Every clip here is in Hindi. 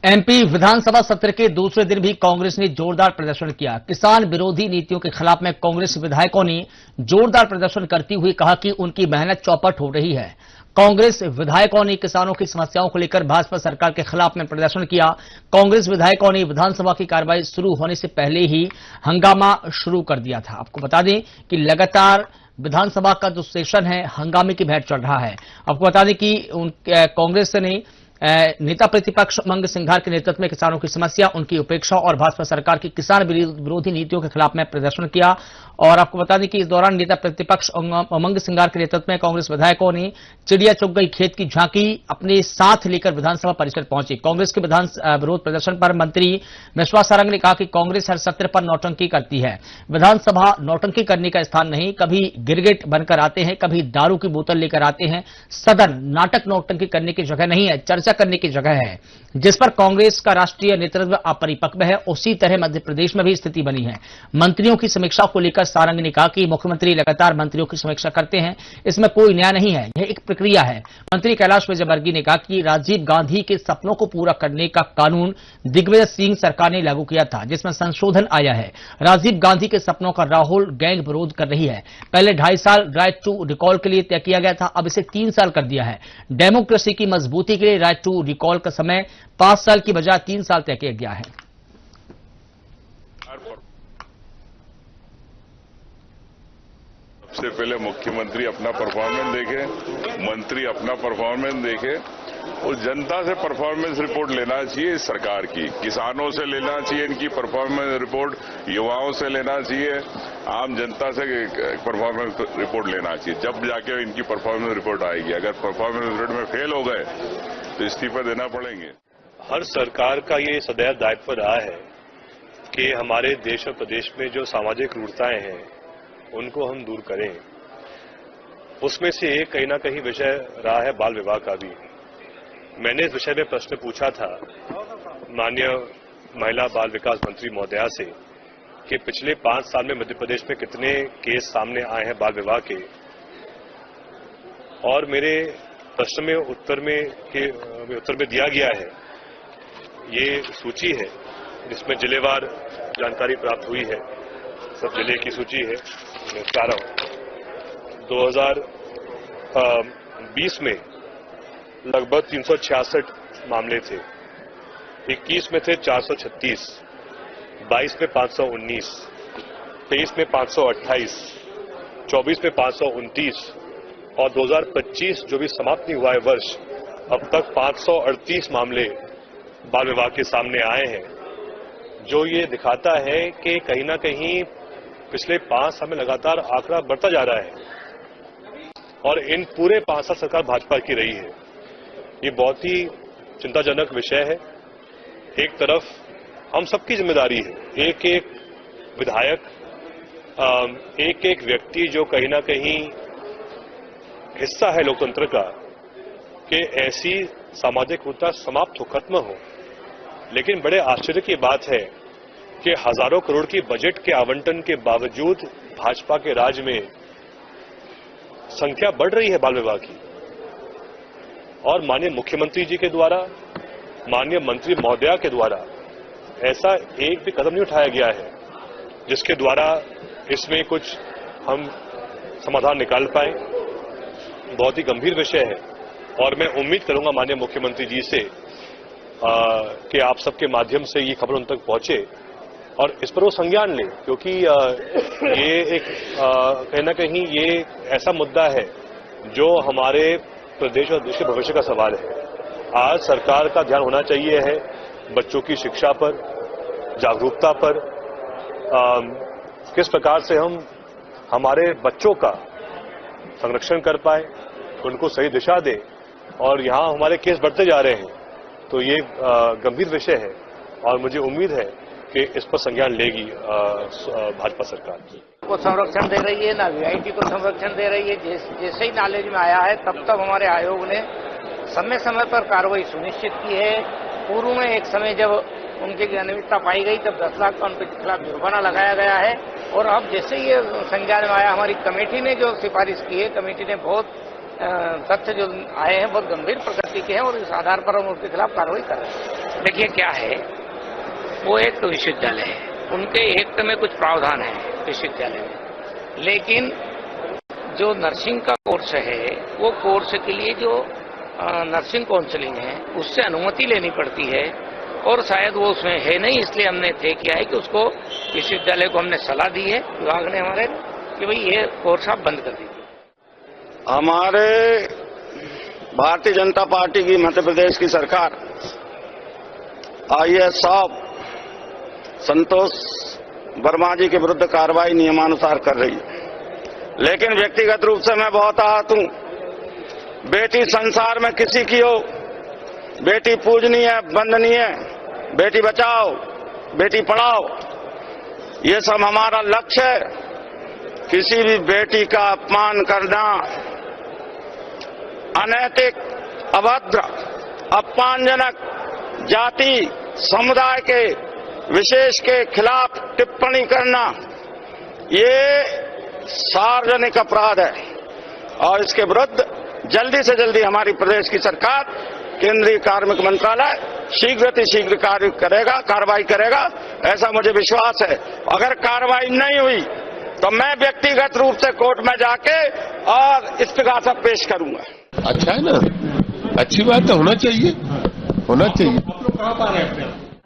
एमपी विधानसभा सत्र के दूसरे दिन भी कांग्रेस ने जोरदार प्रदर्शन किया। किसान विरोधी नीतियों के खिलाफ में कांग्रेस विधायकों ने जोरदार प्रदर्शन करते हुए कहा कि उनकी मेहनत चौपट हो रही है। कांग्रेस विधायकों ने किसानों की समस्याओं को लेकर भाजपा सरकार के खिलाफ में प्रदर्शन किया। कांग्रेस विधायकों ने विधानसभा की कार्रवाई शुरू होने से पहले ही हंगामा शुरू कर दिया था। आपको बता दें कि लगातार विधानसभा का जो सेशन है हंगामे की भेंट चढ़ रहा है। आपको बता दें कि कांग्रेस ने नेता प्रतिपक्ष उमंग सिंघार के नेतृत्व में किसानों की समस्या, उनकी उपेक्षा और भाजपा सरकार की किसान विरोधी नीतियों के खिलाफ में प्रदर्शन किया। और आपको बता दें कि इस दौरान नेता प्रतिपक्ष उमंग सिंघार के नेतृत्व में कांग्रेस विधायकों ने चिड़िया चुग गई खेत की झांकी अपने साथ लेकर विधानसभा परिसर पहुंचे। कांग्रेस के विरोध प्रदर्शन पर मंत्री विश्वास सारंग ने कहा कि कांग्रेस हर सत्र पर नौटंकी करती है। विधानसभा नौटंकी करने का स्थान नहीं, कभी गिरगिट बनकर आते हैं, कभी दारू की बोतल लेकर आते हैं। सदन नाटक नौटंकी करने की जगह नहीं है, चर्चा करने की जगह है, जिस पर कांग्रेस का राष्ट्रीय नेतृत्व अपरिपक्व है। उसी तरह मध्य प्रदेश में भी स्थिति बनी है। मंत्रियों की समीक्षा को लेकर सारंग ने कहा कि मुख्यमंत्री लगातार मंत्रियों की समीक्षा करते हैं, इसमें कोई नया नहीं है, यह एक प्रक्रिया है। मंत्री कैलाश विजयवर्गीय ने कहा कि राजीव गांधी के सपनों को पूरा करने का कानून दिग्विजय सिंह सरकार ने लागू किया था, जिसमें संशोधन आया है। राजीव गांधी के सपनों का राहुल गैंग विरोध कर रही है। पहले 2.5 साल राइट टू रिकॉल के लिए तय किया गया था, अब इसे 3 साल कर दिया है। डेमोक्रेसी की मजबूती के लिए राइट टू रिकॉल का समय 5 साल की बजाय 3 साल तय किया गया है। सबसे पहले मुख्यमंत्री अपना परफॉर्मेंस देखे, मंत्री अपना परफॉर्मेंस देखे और जनता से परफॉर्मेंस रिपोर्ट लेना चाहिए। इस सरकार की किसानों से लेना चाहिए, इनकी परफॉर्मेंस रिपोर्ट युवाओं से लेना चाहिए, आम जनता से परफॉर्मेंस रिपोर्ट लेना चाहिए। जब जाके इनकी परफॉर्मेंस रिपोर्ट आएगी। अगर परफॉर्मेंस रिपोर्ट में फेल हो गए तो इस्तीफा देना पड़ेंगे। हर सरकार का ये सदैव दायित्व रहा है कि हमारे देश और प्रदेश में जो सामाजिक क्रूरताएं हैं उनको हम दूर करें। उसमें से एक कहीं ना कहीं विषय रहा है बाल विवाह का भी। मैंने इस विषय में प्रश्न पूछा था माननीय महिला बाल विकास मंत्री महोदया से कि पिछले 5 साल में मध्य प्रदेश में कितने केस सामने आए हैं बाल विवाह के, और मेरे प्रश्न में उत्तर में दिया गया है ये सूची है जिसमें जिलेवार जानकारी प्राप्त हुई है। सब जिले की सूची है। मैं बता रहा हूं 2020 में लगभग 366 मामले थे, 21 में थे 436, 22 में 519, 23 में 528, 24 में 529 और 2025 जो भी समाप्त नहीं हुआ है वर्ष, अब तक 538 मामले बाल विवाह के सामने आए हैं, जो ये दिखाता है कि कहीं ना कहीं पिछले 5 साल में लगातार आंकड़ा बढ़ता जा रहा है और इन पूरे 5 साल सरकार भाजपा की रही है। ये बहुत ही चिंताजनक विषय है। एक तरफ हम सबकी जिम्मेदारी है, एक एक विधायक, एक एक व्यक्ति जो कहीं ना कहीं हिस्सा है लोकतंत्र का, कि ऐसी सामाजिक क्रूरता समाप्त हो, खत्म हो। लेकिन बड़े आश्चर्य की बात है कि हजारों करोड़ की बजट के आवंटन के बावजूद भाजपा के राज में संख्या बढ़ रही है बाल विवाह की। और माननीय मुख्यमंत्री जी के द्वारा, माननीय मंत्री महोदया के द्वारा ऐसा एक भी कदम नहीं उठाया गया है जिसके द्वारा इसमें कुछ हम समाधान निकाल पाए। बहुत ही गंभीर विषय है और मैं उम्मीद करूंगा माननीय मुख्यमंत्री जी से कि आप सबके माध्यम से ये खबर उन तक पहुंचे और इस पर वो संज्ञान लें, क्योंकि ये एक कहीं ना कहीं ये ऐसा मुद्दा है जो हमारे प्रदेश और देश के भविष्य का सवाल है। आज सरकार का ध्यान होना चाहिए है बच्चों की शिक्षा पर, जागरूकता पर, किस प्रकार से हम हमारे बच्चों का संरक्षण कर पाए, उनको सही दिशा दें। और यहाँ हमारे केस बढ़ते जा रहे हैं, तो ये गंभीर विषय है और मुझे उम्मीद है कि इस पर संज्ञान लेगी भाजपा सरकार को संरक्षण दे रही है, ना वीआईटी को संरक्षण दे रही है। जैसे ही नॉलेज में आया है तब हमारे आयोग ने समय समय पर कार्रवाई सुनिश्चित की है। पूर्व में एक समय जब उनकी अनियमितता पाई गई तब 10 लाख का उनके खिलाफ जुर्माना लगाया गया है। और अब जैसे ये संज्ञान में आया, हमारी कमेटी ने जो सिफारिश की है, कमेटी ने बहुत तथ्य जो आए हैं बहुत गंभीर प्रकृति के हैं और इस आधार पर हम उसके खिलाफ कार्रवाई कर रहे हैं। देखिए क्या है, वो एक विश्वविद्यालय है, उनके एक्ट में कुछ प्रावधान है विश्वविद्यालय में, लेकिन जो नर्सिंग का कोर्स है वो कोर्स के लिए जो नर्सिंग काउंसलिंग है उससे अनुमति लेनी पड़ती है, और शायद वो उसमें है नहीं, इसलिए हमने तय किया है कि उसको विश्वविद्यालय को हमने सलाह दी है विभाग ने हमारे कि भाई ये कोर्स आप बंद कर दीजिए। हमारे भारतीय जनता पार्टी की मध्य प्रदेश की सरकार आईएएस साहब संतोष वर्मा जी के विरुद्ध कार्रवाई नियमानुसार कर रही है, लेकिन व्यक्तिगत रूप से मैं बहुत आहत हूं। बेटी संसार में किसी की हो, बेटी पूजनीय है, वंदनीय है, बेटी बचाओ बेटी पढ़ाओ, ये सब हमारा लक्ष्य है। किसी भी बेटी का अपमान करना अनैतिक, अभद्र, अपमानजनक, जाति समुदाय के विशेष के खिलाफ टिप्पणी करना ये सार्वजनिक अपराध है, और इसके विरुद्ध जल्दी से जल्दी हमारी प्रदेश की सरकार, केंद्रीय कार्मिक मंत्रालय शीघ्र कार्रवाई करेगा, ऐसा मुझे विश्वास है। अगर कार्रवाई नहीं हुई तो मैं व्यक्तिगत रूप से कोर्ट में जाके और इस्तीगासा पेश करूंगा। अच्छा है ना, अच्छी बात है, होना चाहिए।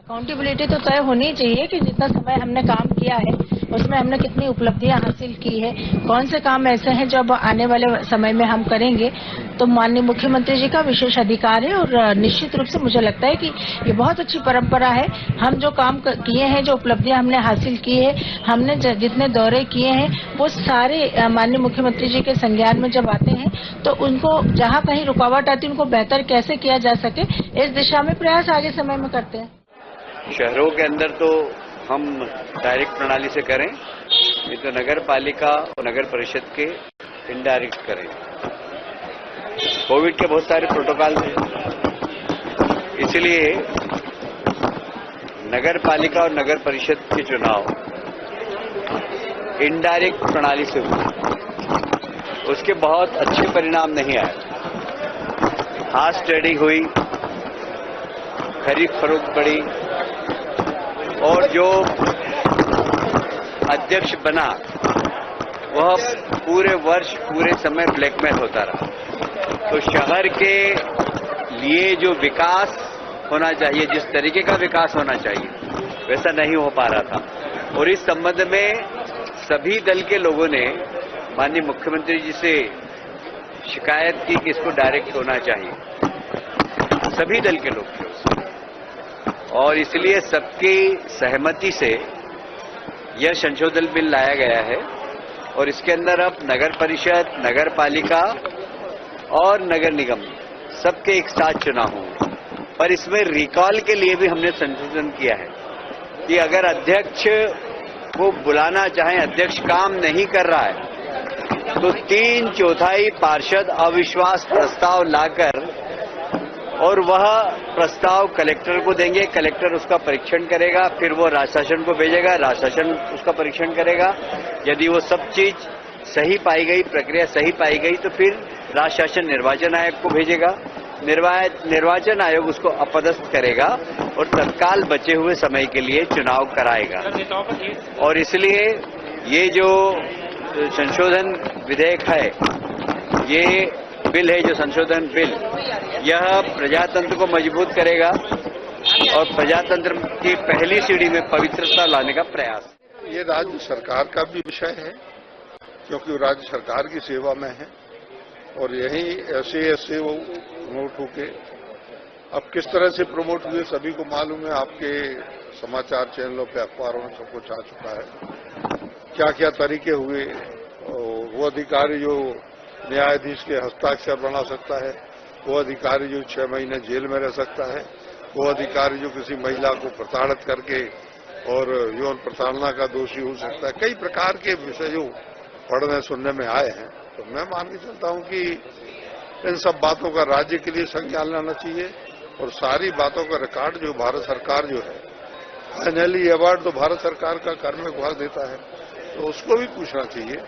अकाउंटेबिलिटी तो तय होनी चाहिए कि जितना समय हमने काम किया है उसमें हमने कितनी उपलब्धियां हासिल की है, कौन से काम ऐसे हैं जो अब आने वाले समय में हम करेंगे। तो माननीय मुख्यमंत्री जी का विशेष अधिकार है, और निश्चित रूप से मुझे लगता है कि ये बहुत अच्छी परंपरा है। हम जो काम किए हैं, जो उपलब्धियां हमने हासिल की है, हमने जितने दौरे किए हैं, वो सारे माननीय मुख्यमंत्री जी के संज्ञान में जब आते हैं तो उनको जहां कहीं रुकावट आती है उनको बेहतर कैसे किया जा सके, इस दिशा में प्रयास आगे समय में करते हैं। शहरों के अंदर तो हम डायरेक्ट प्रणाली से करें, ये तो नगर पालिका और नगर परिषद के इनडायरेक्ट करें। कोविड के बहुत सारे प्रोटोकॉल थे, इसलिए नगर पालिका और नगर परिषद के चुनाव इनडायरेक्ट प्रणाली से हुए, उसके बहुत अच्छे परिणाम नहीं आए। हाथ टेढ़ी हुई, खरीद फरोख्त बढ़ी, और जो अध्यक्ष बना वह पूरे वर्ष पूरे समय ब्लैकमेल होता रहा। तो शहर के लिए जो विकास होना चाहिए, जिस तरीके का विकास होना चाहिए, वैसा नहीं हो पा रहा था। और इस संबंध में सभी दल के लोगों ने माननीय मुख्यमंत्री जी से शिकायत की कि इसको डायरेक्ट होना चाहिए, सभी दल के लोग थे, और इसलिए सबकी सहमति से यह संशोधन बिल लाया गया है। और इसके अंदर अब नगर परिषद, नगर पालिका और नगर निगम सबके एक साथ चुनाव होंगे। पर इसमें रिकॉल के लिए भी हमने संशोधन किया है कि अगर अध्यक्ष को बुलाना चाहें, अध्यक्ष काम नहीं कर रहा है, तो 3/4 पार्षद अविश्वास प्रस्ताव लाकर और वह प्रस्ताव कलेक्टर को देंगे, कलेक्टर उसका परीक्षण करेगा, फिर वो राज्य शासन को भेजेगा, राज्य शासन उसका परीक्षण करेगा। यदि वो सब चीज सही पाई गई, प्रक्रिया सही पाई गई, तो फिर राज्य शासन निर्वाचन आयोग को भेजेगा, निर्वाचन आयोग उसको अपदस्थ करेगा और तत्काल बचे हुए समय के लिए चुनाव कराएगा। और इसलिए ये जो संशोधन विधेयक है, ये बिल है, जो संशोधन बिल, यह प्रजातंत्र को मजबूत करेगा और प्रजातंत्र की पहली सीढ़ी में पवित्रता लाने का प्रयास। ये राज्य सरकार का भी विषय है, क्योंकि वो राज्य सरकार की सेवा में है, और यही ऐसे वो प्रमोट होके अब किस तरह से प्रमोट हुए सभी को मालूम है। आपके समाचार चैनलों पे, अखबारों में सब कुछ आ चुका है, क्या क्या तरीके हुए। वो अधिकारी जो न्यायाधीश के हस्ताक्षर बना सकता है, वो अधिकारी जो 6 महीने जेल में रह सकता है, वो अधिकारी जो किसी महिला को प्रताड़ित करके और यौन प्रताड़ना का दोषी हो सकता है। कई प्रकार के विषय जो पढ़ने सुनने में आए हैं, तो मैं मान के चलता हूं कि इन सब बातों का राज्य के लिए संज्ञान लेना चाहिए, और सारी बातों का रिकॉर्ड जो भारत सरकार जो है, फाइनली अवार्ड तो भारत सरकार का कार्मिक विभाग देता है, तो उसको भी पूछना चाहिए।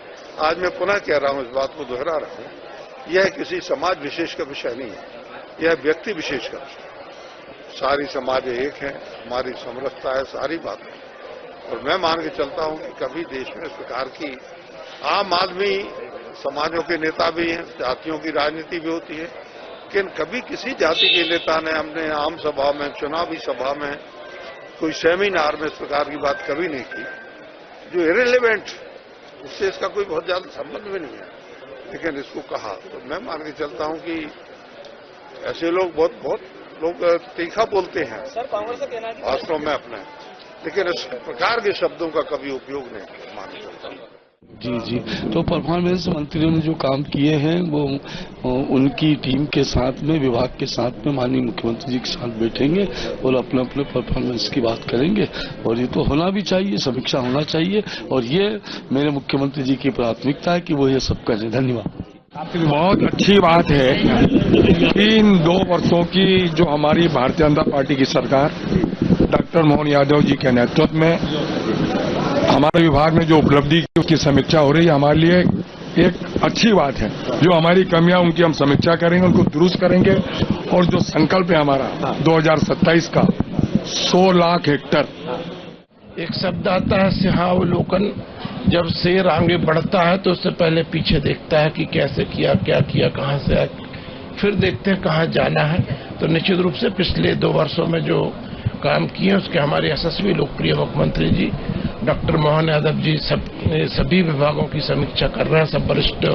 आज मैं पुनः कह रहा हूं, इस बात को दोहरा रहा हूं, यह किसी समाज विशेष का विषय नहीं है, यह व्यक्ति विशेष का विषय। सारी समाज एक है, हमारी समरसता है, सारी बातें। और मैं मान के चलता हूं कि कभी देश में इस प्रकार की आम आदमी समाजों के नेता भी हैं, जातियों की राजनीति भी होती है, लेकिन कभी किसी जाति के नेता ने हमने आम सभा में, चुनावी सभा में, कोई सेमिनार में इस प्रकार की बात कभी नहीं की जो इरेलीवेंट, उससे इसका कोई बहुत ज्यादा संबंध भी नहीं है, लेकिन इसको कहा। तो मैं मान के चलता हूं कि ऐसे लोग बहुत लोग तीखा बोलते हैं वास्तव में अपने, लेकिन इस प्रकार के शब्दों का कभी उपयोग नहीं मान के चलता हूं। जी, तो परफॉर्मेंस मंत्रियों ने जो काम किए हैं वो उनकी टीम के साथ में, विभाग के साथ में माननीय मुख्यमंत्री जी के साथ बैठेंगे और अपने अपने परफॉर्मेंस की बात करेंगे। और ये तो होना भी चाहिए, समीक्षा होना चाहिए, और ये मेरे मुख्यमंत्री जी की प्राथमिकता है कि वो ये सब करें। धन्यवाद। बहुत अच्छी बात है कि इन 2 वर्षों की जो हमारी भारतीय जनता पार्टी की सरकार डॉक्टर मोहन यादव जी के नेतृत्व में हमारे विभाग में जो उपलब्धि की उसकी समीक्षा हो रही है, हमारे लिए एक अच्छी बात है। जो हमारी कमियां उनकी हम समीक्षा करेंगे, उनको दुरुस्त करेंगे, और जो संकल्प है हमारा 2027 का 100 लाख हेक्टर। एक शब्द आता है सिंहावलोकन, जब शेर आगे बढ़ता है तो उससे पहले पीछे देखता है कि कैसे किया, क्या किया, कहां से आया, फिर देखते हैं कहां जाना है। तो निश्चित रूप से पिछले 2 वर्षों में जो काम किए उसके हमारे यशस्वी लोकप्रिय मुख्यमंत्री जी डॉक्टर मोहन यादव जी सभी विभागों की समीक्षा कर रहे हैं, सब वरिष्ठ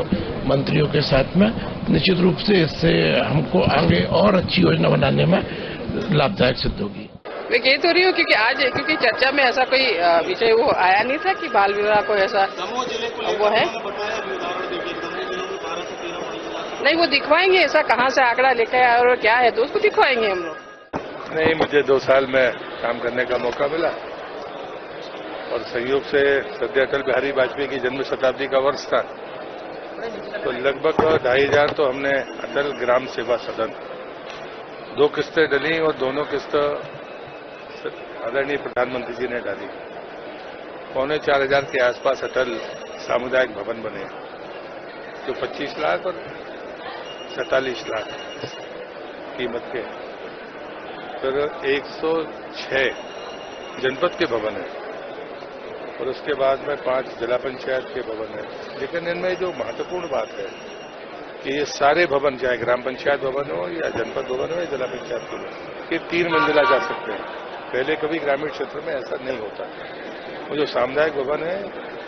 मंत्रियों के साथ में। निश्चित रूप से इससे हमको आगे और अच्छी योजना बनाने में लाभदायक सिद्ध होगी। मैं कह तो रही हूँ क्योंकि चर्चा में ऐसा कोई विषय वो आया नहीं था कि बाल विवाह को ऐसा वो है। नहीं, वो दिखवाएंगे ऐसा कहाँ से आंकड़ा लेकर आया और क्या है तो उसको दिखवाएंगे हम लोग। नहीं, मुझे 2 साल में काम करने का मौका मिला और संयोग से सद्य अटल बिहारी वाजपेयी की जन्म शताब्दी का वर्ष था, तो लगभग 2500 तो हमने अटल ग्राम सेवा सदन 2 किस्तें डली और दोनों किस्त आदरणीय प्रधानमंत्री जी ने डाली। 3,400 के आसपास अटल सामुदायिक भवन बने जो 25 लाख और 47 लाख कीमत के। फिर 106 जनपद के भवन है और उसके बाद में 5 जिला पंचायत के भवन है। लेकिन इनमें जो महत्वपूर्ण बात है कि ये सारे भवन, चाहे ग्राम पंचायत भवन हो या जनपद भवन हो या जिला पंचायत भवन, ये 3 मंजिला जा सकते हैं। पहले कभी ग्रामीण क्षेत्र में ऐसा नहीं होता। वो जो सामुदायिक भवन है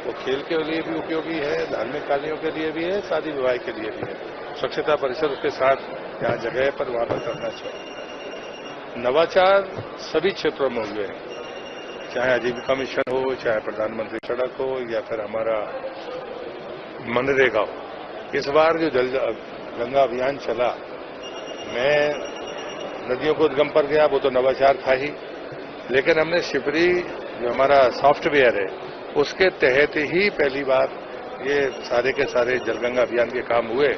वो खेल के लिए भी उपयोगी है, धार्मिक कार्यों के लिए भी है, शादी विवाह के लिए भी है। स्वच्छता परिसर उसके साथ जहाँ जगह पर वहां पर करना चाहिए। नवाचार सभी क्षेत्रों में हुए हैं, चाहे आजीविका मिशन हो, चाहे प्रधानमंत्री सड़क हो या फिर हमारा मनरेगा हो। इस बार जो जल गंगा अभियान चला, मैं नदियों को उद्गम पर गया, वो तो नवाचार था ही, लेकिन हमने शिपरी जो हमारा सॉफ्टवेयर है उसके तहत ही पहली बार ये सारे के सारे जलगंगा अभियान के काम हुए,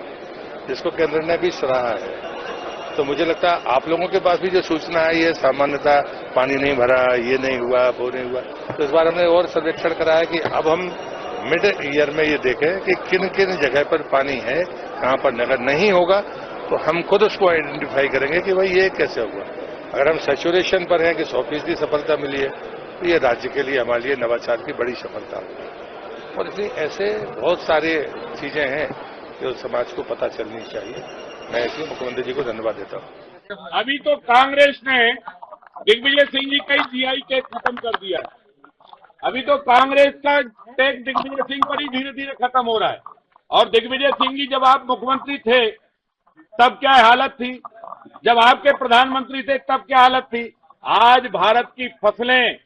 जिसको केंद्र ने भी सराहा है। तो मुझे लगता है आप लोगों के पास भी जो सूचना है, ये सामान्यतः पानी नहीं भरा, ये नहीं हुआ, वो नहीं हुआ, तो इस बार हमने और सर्वेक्षण कराया कि अब हम मिड ईयर में ये देखें कि किन किन जगह पर पानी है, कहां पर नगर नहीं होगा, तो हम खुद उसको आइडेंटिफाई करेंगे कि भाई ये कैसे हुआ। अगर हम सैचुरेशन पर हैं कि 100% सफलता मिली है, तो ये राज्य के लिए, हमारे लिए नवाचार की बड़ी सफलता होगी। और इसलिए ऐसे बहुत सारे चीजें हैं जो समाज को पता चलनी चाहिए। मैं इसलिए मुख्यमंत्री जी को धन्यवाद देता हूँ। अभी तो कांग्रेस ने दिग्विजय सिंह जी का ही जीआई टैग खत्म कर दिया है। अभी तो कांग्रेस का टैग दिग्विजय सिंह पर ही धीरे धीरे खत्म हो रहा है। और दिग्विजय सिंह जी जब आप मुख्यमंत्री थे तब क्या हालत थी, जब आपके प्रधानमंत्री थे तब क्या हालत थी। आज भारत की फसलें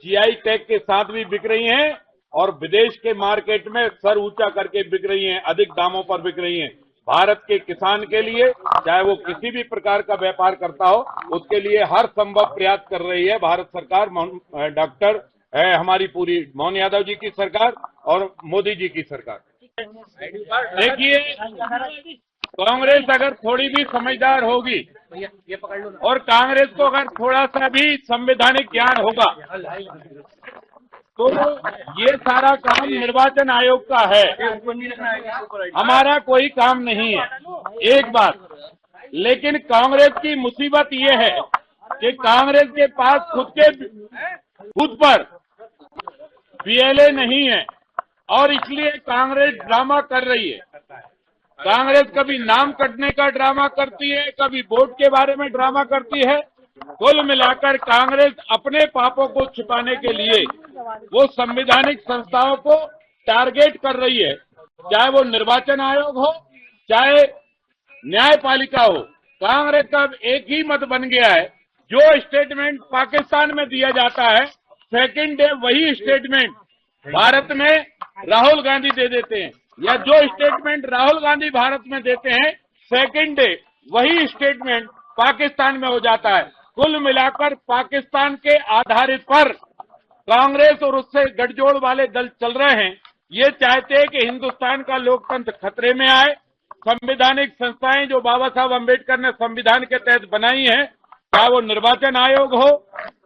जीआई टैग के साथ भी बिक रही हैं और विदेश के मार्केट में सर ऊंचा करके बिक रही हैं, अधिक दामों पर बिक रही हैं। भारत के किसान के लिए, चाहे वो किसी भी प्रकार का व्यापार करता हो, उसके लिए हर संभव प्रयास कर रही है भारत सरकार, डॉक्टर है हमारी पूरी मोहन यादव जी की सरकार और मोदी जी की सरकार। देखिए, कांग्रेस अगर थोड़ी भी समझदार होगी और कांग्रेस को अगर थोड़ा सा भी संवैधानिक ज्ञान होगा तो ये सारा काम निर्वाचन आयोग का है, हमारा कोई काम नहीं है। एक बात, लेकिन कांग्रेस की मुसीबत ये है कि कांग्रेस के पास खुद पर पीएलए नहीं है और इसलिए कांग्रेस ड्रामा कर रही है। कांग्रेस कभी नाम कटने का ड्रामा करती है, कभी वोट के बारे में ड्रामा करती है। कुल मिलाकर कांग्रेस अपने पापों को छिपाने के लिए वो संवैधानिक संस्थाओं को टारगेट कर रही है, चाहे वो निर्वाचन आयोग हो, चाहे न्यायपालिका हो। कांग्रेस का एक ही मत बन गया है, जो स्टेटमेंट पाकिस्तान में दिया जाता है सेकंड डे वही स्टेटमेंट भारत में राहुल गांधी दे देते हैं, या जो स्टेटमेंट राहुल गांधी भारत में देते हैं सेकंड डे वही स्टेटमेंट पाकिस्तान में हो जाता है। कुल मिलाकर पाकिस्तान के आधारित पर कांग्रेस और उससे गठजोड़ वाले दल चल रहे हैं। ये चाहते हैं कि हिंदुस्तान का लोकतंत्र खतरे में आए। संवैधानिक संस्थाएं जो बाबा साहब अम्बेडकर ने संविधान के तहत बनाई हैं, चाहे वो निर्वाचन आयोग हो,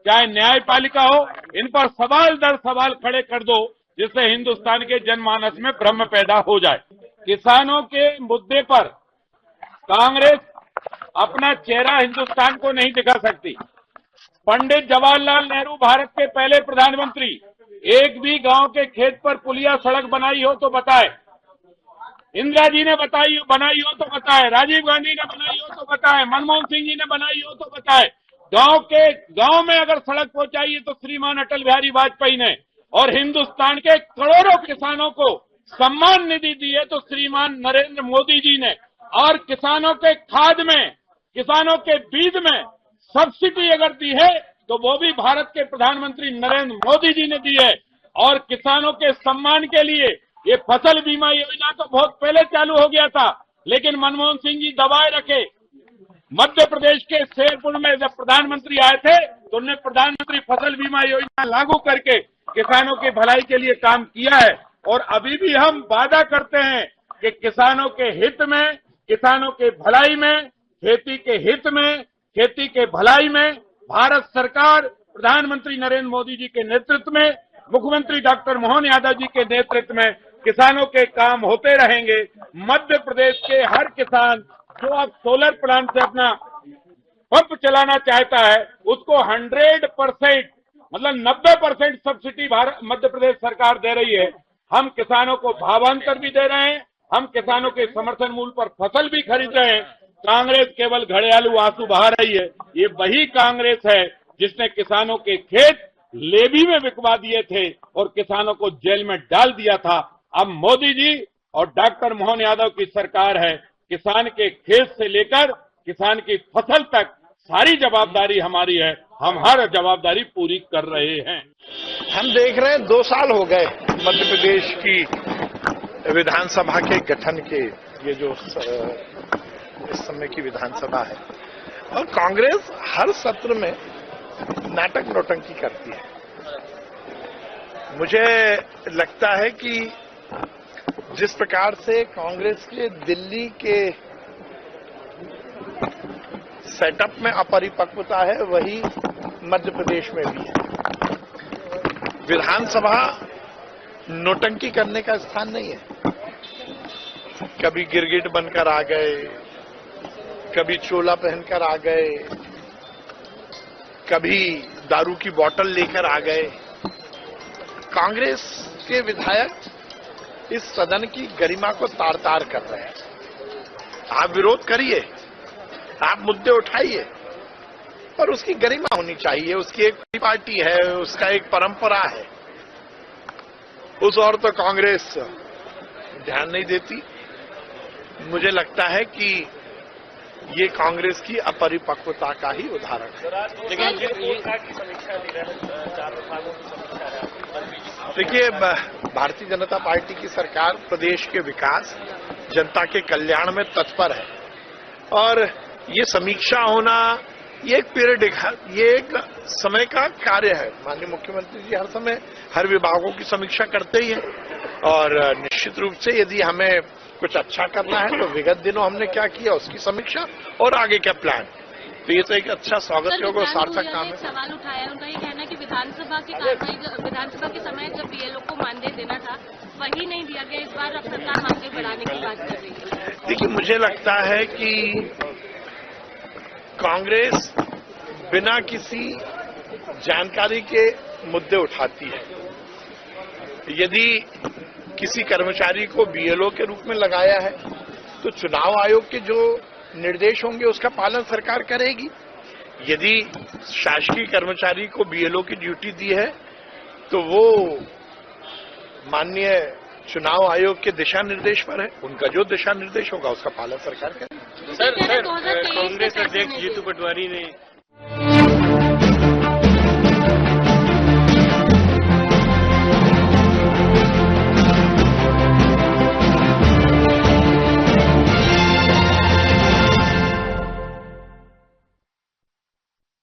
चाहे न्यायपालिका हो, इन पर सवाल दर सवाल खड़े कर दो, जिससे हिंदुस्तान के जनमानस में भ्रम पैदा हो जाए। किसानों के मुद्दे पर कांग्रेस अपना चेहरा हिंदुस्तान को नहीं दिखा सकती। पंडित जवाहरलाल नेहरू भारत के पहले प्रधानमंत्री, एक भी गांव के खेत पर पुलिया सड़क बनाई हो तो बताए, इंदिरा जी ने बनाई हो तो बताए, राजीव गांधी ने बनाई हो तो बताए, मनमोहन सिंह जी ने बनाई हो तो बताए। गांव में अगर सड़क पहुंचाई है तो श्रीमान अटल बिहारी वाजपेयी ने, और हिंदुस्तान के करोड़ों किसानों को सम्मान निधि दी है तो श्रीमान नरेंद्र मोदी जी ने, और किसानों के खाद में, किसानों के बीज में सब्सिडी अगर दी है तो वो भी भारत के प्रधानमंत्री नरेंद्र मोदी जी ने दी है। और किसानों के सम्मान के लिए ये फसल बीमा योजना तो बहुत पहले चालू हो गया था, लेकिन मनमोहन सिंह जी दबाए रखे। मध्य प्रदेश के शेरपुर में जब प्रधानमंत्री आए थे तो उन्होंने प्रधानमंत्री फसल बीमा योजना लागू करके किसानों की भलाई के लिए काम किया है। और अभी भी हम वादा करते हैं कि किसानों के हित में, किसानों के भलाई में, खेती के हित में, खेती के भलाई में भारत सरकार प्रधानमंत्री नरेंद्र मोदी जी के नेतृत्व में, मुख्यमंत्री डॉक्टर मोहन यादव जी के नेतृत्व में किसानों के काम होते रहेंगे। मध्य प्रदेश के हर किसान जो अब सोलर प्लांट से अपना पंप चलाना चाहता है उसको 100% मतलब 90% सब्सिडी मध्य प्रदेश सरकार दे रही है। हम किसानों को भावांतर भी दे रहे हैं, हम किसानों के समर्थन मूल्य पर फसल भी खरीद रहे हैं। कांग्रेस केवल घड़ियालू आंसू बहा रही है। ये वही कांग्रेस है जिसने किसानों के खेत लेवी में बिकवा दिए थे और किसानों को जेल में डाल दिया था। अब मोदी जी और डॉक्टर मोहन यादव की सरकार है। किसान के खेत से लेकर किसान की फसल तक सारी जवाबदारी हमारी है। हम हर जवाबदारी पूरी कर रहे हैं। हम देख रहे हैं 2 साल हो गए मध्य प्रदेश की विधानसभा के गठन के, ये जो इस समय की विधानसभा है, और कांग्रेस हर सत्र में नाटक नौटंकी करती है। मुझे लगता है कि जिस प्रकार से कांग्रेस के दिल्ली के सेटअप में अपरिपक्वता है, वही मध्य प्रदेश में भी है। विधानसभा नौटंकी करने का स्थान नहीं है। कभी गिरगिट बनकर आ गए, कभी चोला पहनकर आ गए, कभी दारू की बोतल लेकर आ गए। कांग्रेस के विधायक इस सदन की गरिमा को तार तार कर रहे हैं। आप विरोध करिए, आप मुद्दे उठाइए, पर उसकी गरिमा होनी चाहिए। उसकी एक पार्टी है, उसका एक परंपरा है, उस और तो कांग्रेस ध्यान नहीं देती। मुझे लगता है कि ये कांग्रेस की अपरिपक्वता का ही उदाहरण है। देखिए, भारतीय जनता पार्टी की सरकार प्रदेश के विकास, जनता के कल्याण में तत्पर है, और ये समीक्षा होना ये एक पीरियडिक है, ये एक समय का कार्य है। माननीय मुख्यमंत्री जी हर समय हर विभागों की समीक्षा करते ही हैं, और निश्चित रूप से यदि हमें कुछ अच्छा करना है तो विगत दिनों हमने क्या किया उसकी समीक्षा और आगे क्या प्लान। तो ये तो एक अच्छा स्वागत योग्य और सार्थक काम है। सवाल उठाया है, उनका ये कहना है कि विधानसभा के समय जब बीएलओ को मानदेय देना था वही नहीं दिया गया, इस बार अब सरकार मानदेय बढ़ाने की बात कर रही है। देखिए, मुझे लगता है कि कांग्रेस बिना किसी जानकारी के मुद्दे उठाती है। यदि किसी कर्मचारी को बीएलओ के रूप में लगाया है तो चुनाव आयोग के जो निर्देश होंगे उसका पालन सरकार करेगी। यदि शासकीय कर्मचारी को बीएलओ की ड्यूटी दी है तो वो माननीय चुनाव आयोग के दिशा निर्देश पर है, उनका जो दिशा निर्देश होगा उसका पालन सरकार करेगी। सर कांग्रेस अध्यक्ष जीतू पटवारी ने